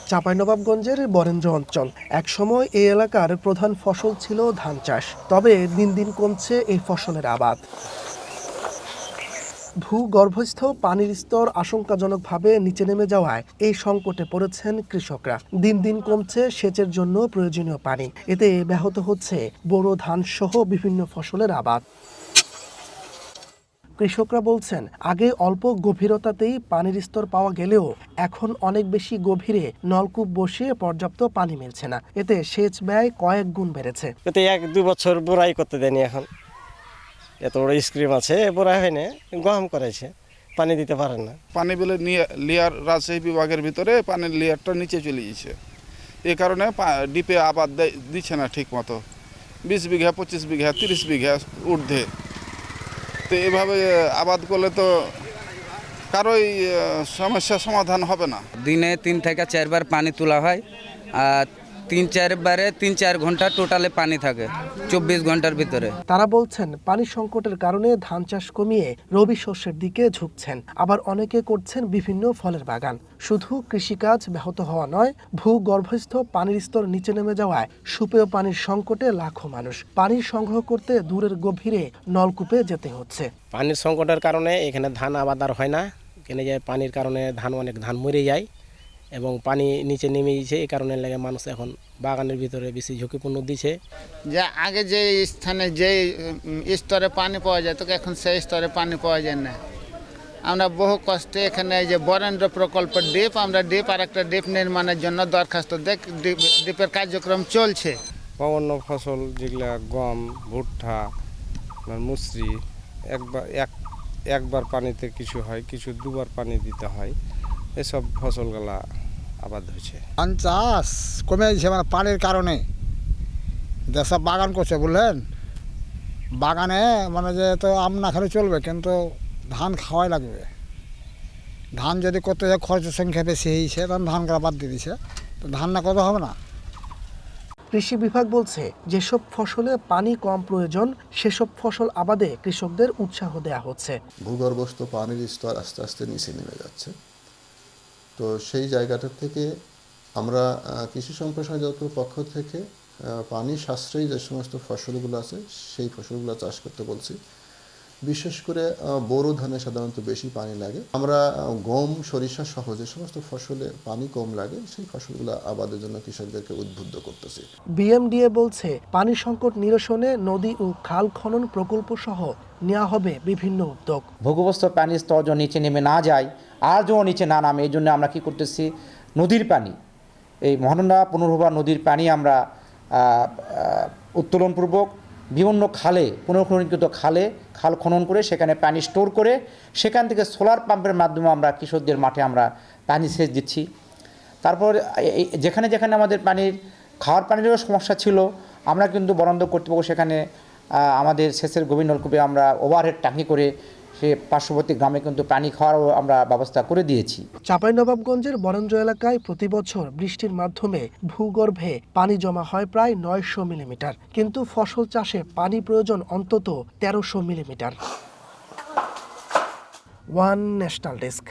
চাঁপাইনবাবগঞ্জের বরেন্দ্র অঞ্চল একসময় এই এলাকার প্রধান ফসল ছিল ধান চাষ। তবে দিন দিন কমছে এই ফসলের আবাদ। ভূগর্ভস্থ পানির স্তর আশঙ্কাজনকভাবে নিচে নেমে যাওয়ায় এই সংকটে পড়েছেন কৃষকরা। দিন দিন কমছে সেচের জন্য প্রয়োজনীয় পানি। এতে ব্যাহত হচ্ছে বোরো ধান সহ বিভিন্ন ফসলের আবাদ। কৃষকরা বলছেন, আগে অল্প গভীরতাতেই পানির স্তর পাওয়া গেলেও এখন অনেক বেশি গভীরে নলকূপ বসিয়ে পর্যাপ্ত পানি মিলছে না। এতে সেচ ব্যয় কয়েক গুণ বেড়েছে। এতে 1-2 বছর বোরাই করতে দেয়নি। এখন এত বড় স্ক্রিম আছে, বোরাই হয় না, গম করেছে, পানি দিতে পারেন না। পানি বলে লেয়ার রাজশাহী বিভাগের ভিতরে পানির লেয়ারটা নিচে চলে গেছে। এই কারণে ডিপে আবাদ দিচ্ছে না ঠিক মতো। 20 বিঘা, 25 বিঘা, 30 বিঘা ঊর্ধ্বে। তো এভাবে আবাদ করলে তো কারোই সমস্যার সমাধান হবে না। দিনে 3 থেকে 4 বার পানি তোলা হয়, আর 3-4 বারে 3-4 ঘন্টা টোটালে পানি থাকে 24 ঘন্টার ভিতরে। তারা বলছেন, পানি সংকটের কারণে ধান চাষ কমিয়ে রবি শস্যের দিকে ঝুঁকছেন। আবার অনেকে করছেন বিভিন্ন ফলের বাগান। শুধু কৃষিকাজ ব্যাহত হওয়া নয়, ভূগর্ভস্থ পানির স্তর নিচে নেমে যাওয়ায় সুপেয় পানির সংকটে লাখো মানুষ পানি সংগ্রহ করতে দূরের গভীরে নলকূপে যেতে হচ্ছে। পানির সংকটের কারণে এখানে ধান আবাদ আর হয় না। এখানে যে পানির কারণে অনেক ধান মরে যায় এবং পানি নিচে নেমে গেছে। এই কারণে লাগে মানুষ এখন বাগানের ভিতরে বেশি ঝুঁকিপূর্ণ দিছে। যে আগে যে স্থানে যে স্তরে পানি পাওয়া যেত, এখন সেই স্তরে পানি পাওয়া যায় না। আমরা বহু কষ্টে এখানে যে বরেন্দ্র প্রকল্প ডিপ, আমরা ডিপ আর একটা ডিপ নির্মাণের জন্য দরখাস্ত ডিপের কার্যক্রম চলছে। অন্য ফসল যেগুলা গম, ভুট্টা, মুসরি, একবার পানিতে কিছু হয়, কিছু 2বার পানি দিতে হয়। এসব ফসলগুলা আবাদ হয়েছে। ধান চাষ কমে যাচ্ছে মানে পানির কারণে। যেসব বাগান করছে বুঝলেন, বাগানে মানে যে তো আম না খেলে চলবে, কিন্তু ধান খাওয়াই লাগবে। ধান যদি করতে যায় খরচের সংখ্যা বেশি হয়েছে, তখন ধান করা বাদ দিয়ে দিছে, তো ধান না করতে হবে না। কৃষি বিভাগ বলছে, যেসব ফসলে পানি কম প্রয়োজন সেসব ফসল আবাদে কৃষকদের উৎসাহ দেয়া হচ্ছে। ভূগর্ভস্থ পানির স্তর আস্তে আস্তে নিচে নেমে যাচ্ছে। তো সেই জায়গাটা থেকে আমরা কৃষি সম্প্রসারণ পক্ষ থেকে পানি সাশ্রয়ী যে সমস্ত ফসলগুলো আছে সেই ফসলগুলো চাষ করতে বলছি। বিশেষ করে বোরো ধানে সাধারণত বেশি পানি লাগে। আমরা গম, সরিষা সহ যে সমস্ত ফসলে পানি কম লাগে সেই ফসলগুলো আবাদের জন্য কৃষকদেরকে উদ্বুদ্ধ করতেছি। বিএমডিএ বলছে, পানি সংকট নিরসনে নদী ও খাল খনন প্রকল্প সহ নেওয়া হবে বিভিন্ন উদ্যোগ। ভূগর্ভস্থ পানির স্তর যেন নিচে নেমে না যায়, আর যেন নিচে না নামে, এই জন্য আমরা কী করতেছি, নদীর পানি, এই মহানন্দা পুনর্ভবা নদীর পানি আমরা উত্তোলনপূর্বক বিভিন্ন খালে, পুনর্খননকৃত খাল খনন করে সেখানে পানি স্টোর করে সেখান থেকে সোলার পাম্পের মাধ্যমে আমরা কৃষকদের মাঠে আমরা পানি সেচ দিচ্ছি। তারপর যেখানে যেখানে আমাদের খাওয়ার পানিরও সমস্যা ছিল, আমরা কিন্তু বরেন্দ্র কর্তৃপক্ষ সেখানে আমাদের সেচের গভীর নলকূপে আমরা ওভারহেড টাঙ্কি করে সে পার্শ্ববর্তী গ্রামে কিন্তু পানি খাওয়ারও আমরা ব্যবস্থা করে দিয়েছি। চাঁপাইনবাবগঞ্জের বরেন্দ্র এলাকায় প্রতি বছর বৃষ্টির মাধ্যমে ভূগর্ভে পানি জমা হয় প্রায় 900 মিলিমিটার, কিন্তু ফসল চাষে পানি প্রয়োজন অন্তত 1300 মিলিমিটার। One national desk.